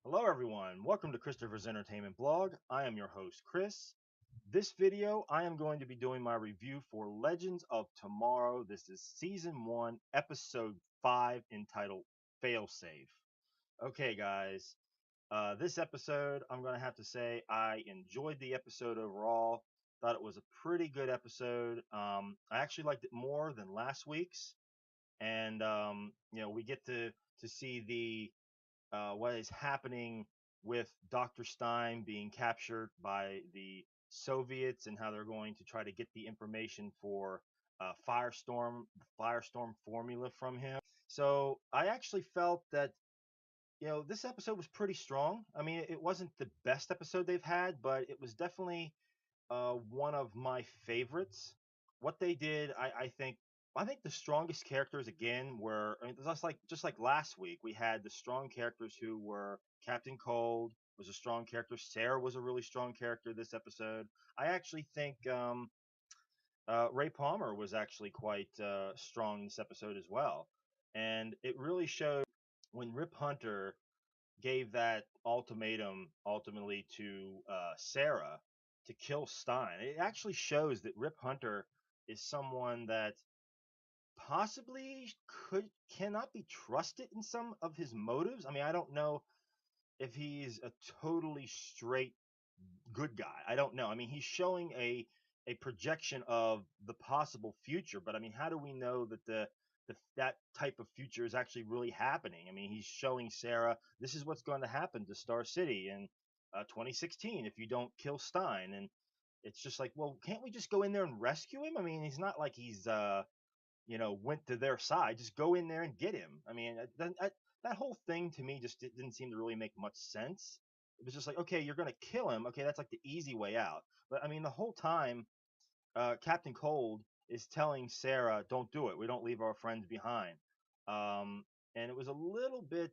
Hello, everyone. Welcome to Christopher's Entertainment Blog. I am your host, Chris. This video, I am going to be doing my review for Legends of Tomorrow. This is Season 1, Episode 5, entitled Failsafe. Okay, guys, this episode, I'm going to have to say I enjoyed the episode overall. Thought it was a pretty good episode. I actually liked it more than last week's. And, we get to see what is happening with Dr. Stein being captured by the Soviets and how they're going to try to get the information for Firestorm formula from him. So I actually felt that this episode was pretty strong. I mean, it wasn't the best episode they've had, but it was definitely one of my favorites. What they did, I think the strongest characters again were, I mean, just like last week, we had the strong characters who were Captain Cold was a strong character. Sarah was a really strong character this episode. I actually think Ray Palmer was actually quite strong this episode as well, and it really showed when Rip Hunter gave that ultimatum ultimately to Sarah to kill Stein. It actually shows that Rip Hunter is someone that possibly cannot be trusted in some of his motives. I mean, I don't know if he's a totally straight good guy. I don't know. I mean, he's showing a projection of the possible future, but I mean, how do we know that that type of future is actually really happening? I mean, he's showing Sarah this is what's going to happen to Star City in 2016 if you don't kill Stein, and it's just like, well, can't we just go in there and rescue him? I mean, he's not like he's went to their side. Just go in there and get him. I mean, that whole thing to me just didn't seem to really make much sense. It was just like, okay, you're gonna kill him. Okay, that's like the easy way out. But I mean, the whole time, Captain Cold is telling Sarah, "Don't do it. We don't leave our friends behind." Um, and it was a little bit.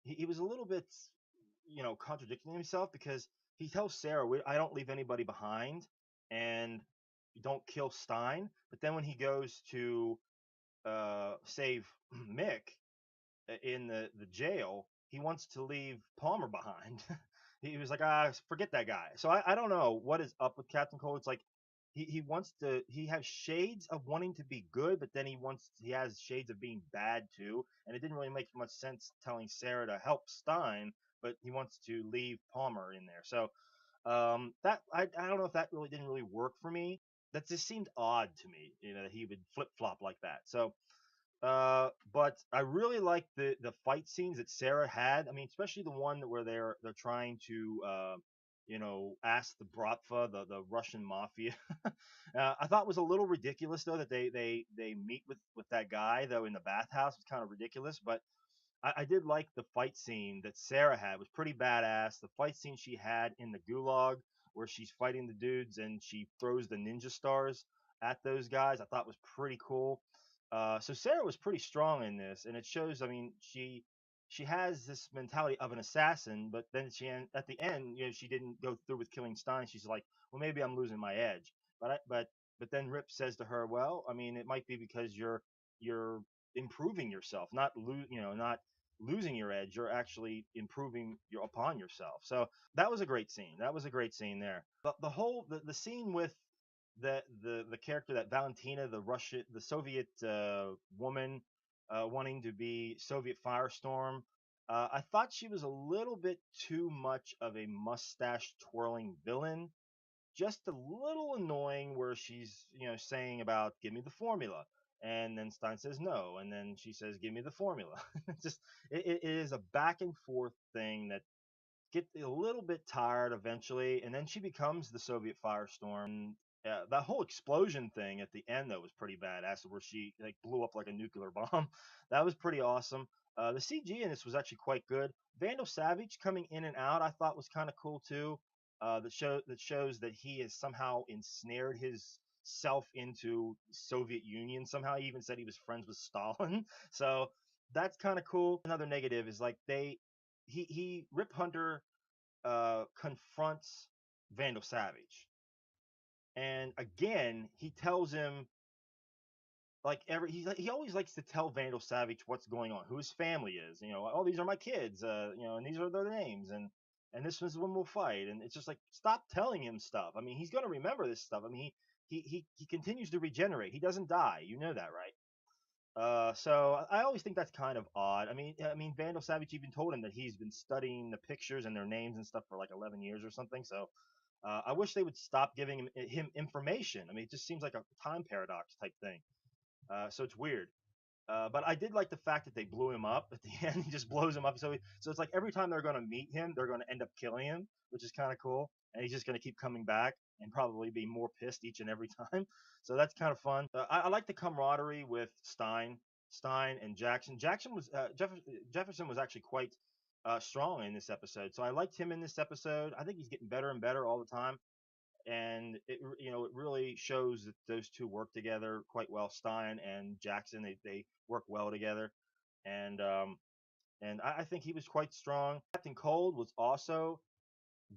He was a little bit, contradicting himself because he tells Sarah, "I don't leave anybody behind," and don't kill Stein. But then when he goes to save Mick in the jail, he wants to leave Palmer behind. He was like, forget that guy. So I don't know what is up with Captain Cold. It's like he has shades of wanting to be good, but then he has shades of being bad too. And it didn't really make much sense telling Sarah to help Stein, but he wants to leave Palmer in there. So that I don't know if that really didn't really work for me. That just seemed odd to me, that he would flip flop like that. So but I really like the fight scenes that Sarah had. I mean, especially the one where they're trying to ask the Bratva, the Russian mafia. I thought it was a little ridiculous though that they meet with that guy though in the bathhouse. It's kind of ridiculous, but I did like the fight scene that Sarah had. It was pretty badass. The fight scene she had in the gulag where she's fighting the dudes and she throws the ninja stars at those guys, I thought was pretty cool. So Sarah was pretty strong in this, and it shows. I mean, she has this mentality of an assassin, but then at the end, she didn't go through with killing Stein. She's like, well, maybe I'm losing my edge. But then Rip says to her, well, I mean, it might be because you're improving yourself, not losing your edge. You're actually improving upon yourself. So that was a great scene. That was a great scene there. But the scene with the character that Valentina, the Soviet woman, wanting to be Soviet Firestorm. I thought she was a little bit too much of a mustache twirling villain, just a little annoying where she's saying about give me the formula, and then Stein says no, and then she says give me the formula. It is a back and forth thing that get a little bit tired eventually, and then she becomes the Soviet Firestorm. That whole explosion thing at the end though was pretty badass, where she like blew up like a nuclear bomb. That was pretty awesome. The CG in this was actually quite good. Vandal Savage coming in and out, I thought was kind of cool too. That shows that he has somehow ensnared his self into Soviet Union. Somehow he even said he was friends with Stalin. So that's kind of cool. Another negative is like he Rip Hunter confronts Vandal Savage, and again he tells him like he always likes to tell Vandal Savage what's going on, who his family is. You know, oh, these are my kids. You know, and these are their names, and this is when we'll fight. And it's just like, stop telling him stuff. I mean, he's gonna remember this stuff. I mean, he continues to regenerate. He doesn't die. You know that, right? So I always think that's kind of odd. I mean, Vandal Savage even told him that he's been studying the pictures and their names and stuff for like 11 years or something. So I wish they would stop giving him information. I mean, it just seems like a time paradox type thing. So it's weird. But I did like the fact that they blew him up at the end. He just blows him up. So it's like every time they're going to meet him, they're going to end up killing him, which is kind of cool. And he's just going to keep coming back and probably be more pissed each and every time. So that's kind of fun. I like the camaraderie with Stein and Jackson. Jefferson was actually quite strong in this episode. So I liked him in this episode. I think he's getting better and better all the time, and it really shows that those two work together quite well. Stein and Jackson, they work well together, and I think he was quite strong. Captain Cold was also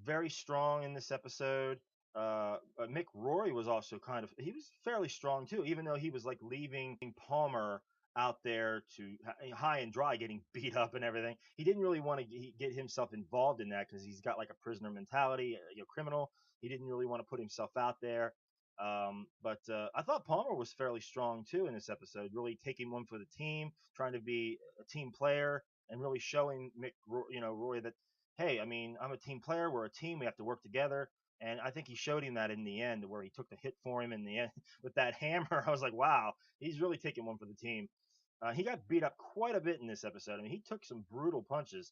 very strong in this episode. Mick Rory was also he was fairly strong too, even though he was like leaving Palmer out there to high and dry, getting beat up and everything. He didn't really want to get himself involved in that because he's got like a prisoner mentality, criminal. He didn't really want to put himself out there. But I thought Palmer was fairly strong too in this episode, really taking one for the team, trying to be a team player, and really showing Roy that, hey, I mean, I'm a team player. We're a team. We have to work together. And I think he showed him that in the end, where he took the hit for him in the end with that hammer. I was like, wow, he's really taking one for the team. He got beat up quite a bit in this episode. I mean, he took some brutal punches.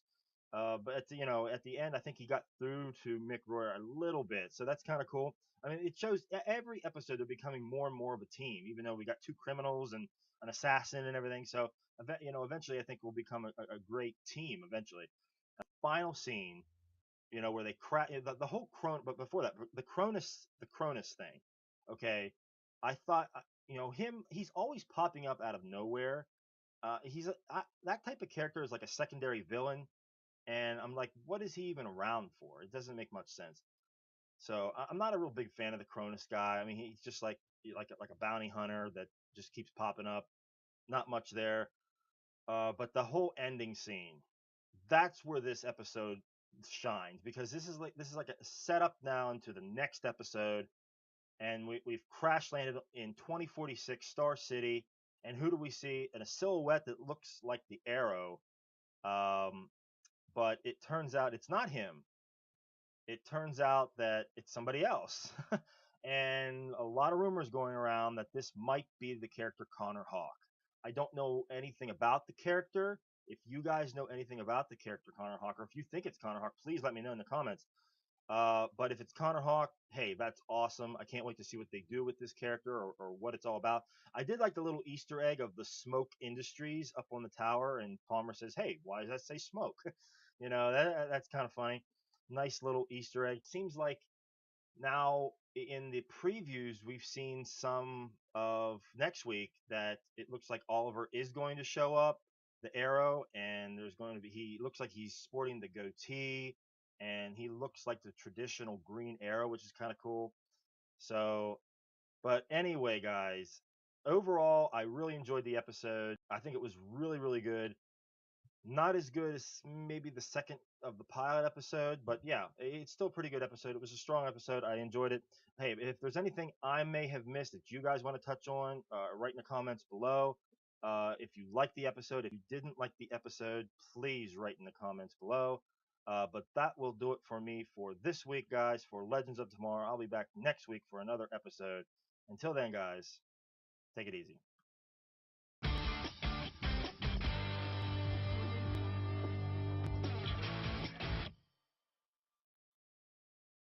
But at the end, I think he got through to Mick Royer a little bit. So that's kind of cool. I mean, it shows every episode they're becoming more and more of a team, even though we got two criminals and an assassin and everything. So, eventually I think we'll become a great team eventually. Final scene, where they crack the whole but before that, the Cronus thing. Okay, I thought, he's always popping up out of nowhere. That type of character is like a secondary villain, and I'm like, what is he even around for? It doesn't make much sense. So I'm not a real big fan of the Cronus guy. I mean, he's just like a bounty hunter that just keeps popping up. Not much there. But the whole ending scene, that's where this episode shines, because this is like a setup now into the next episode, and we've crash landed in 2046 Star City, and who do we see in a silhouette that looks like the Arrow? Um, but it turns out it's not him. It turns out that it's somebody else. And a lot of rumors going around that this might be the character Connor Hawk. I don't know anything about the character. If you guys know anything about the character Connor Hawk, or if you think it's Connor Hawk, please let me know in the comments. But if it's Connor Hawk, hey, that's awesome. I can't wait to see what they do with this character, or what it's all about. I did like the little Easter egg of the Smoke Industries up on the tower, and Palmer says, "Hey, why does that say smoke?" That's kind of funny. Nice little Easter egg. Seems like now in the previews we've seen some of next week that it looks like Oliver is going to show up, the Arrow, and there's going to be he looks like he's sporting the goatee, and he looks like the traditional Green Arrow, which is kind of cool. So, but anyway, guys, overall I really enjoyed the episode. I think it was really, really good. Not as good as maybe the second of the pilot episode, but yeah, it's still a pretty good episode. It was a strong episode. I enjoyed it. Hey, if there's anything I may have missed that you guys want to touch on, write in the comments below. If you liked the episode, if you didn't like the episode, please write in the comments below. But that will do it for me for this week, guys. For Legends of Tomorrow, I'll be back next week for another episode. Until then, guys, take it easy.